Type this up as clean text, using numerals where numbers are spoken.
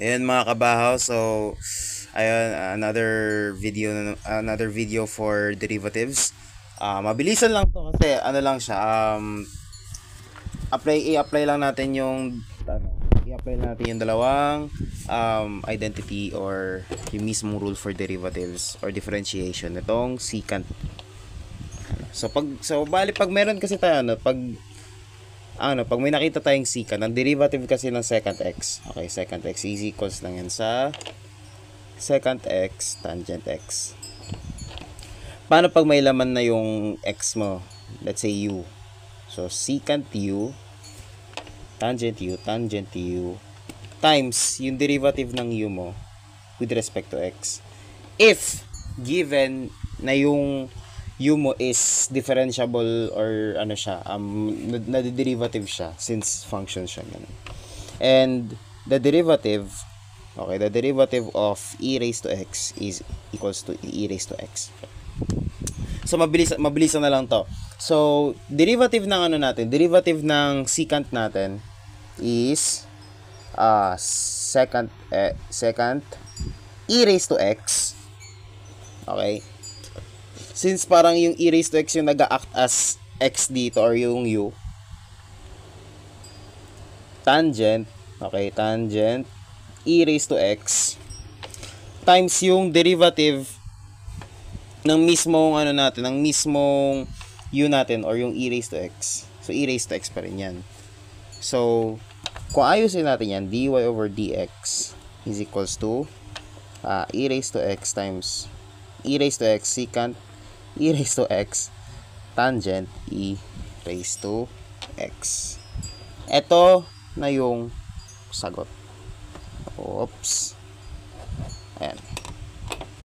Ayan mga kabahaw, so ayun, another video for derivatives. Mabilisan lang to kasi ano lang siya, i-apply lang natin i-apply natin yung dalawang identity or yung mismong rule for derivatives or differentiation nitong secant. Pag meron kasi tayo pag may nakita tayong secant, ang derivative kasi ng secant x. Okay, secant x is equals lang yan sa secant x tangent x. Paano pag may laman na yung x mo? Let's say u. So, secant u, tangent u, times yung derivative ng u mo with respect to x. If given na yung u mo is differentiable or ano siya, na-derivative siya since function siya ganun. And the derivative of e raised to x is equals to e raised to x. So mabilis na lang to. So derivative ng secant natin is secant e raised to x. Okay? Since parang yung e raised to x yung nag-act as x dito or yung u, tangent e raised to x times yung derivative ng mismong ng mismong u natin or yung e raised to x. So e raised to x pa rin yan. So kung ayusin natin yan, dy over dx is equals to e raised to x times e raised to x secant e raised to x tangent e raised to x. Ito na yung sagot. Oops.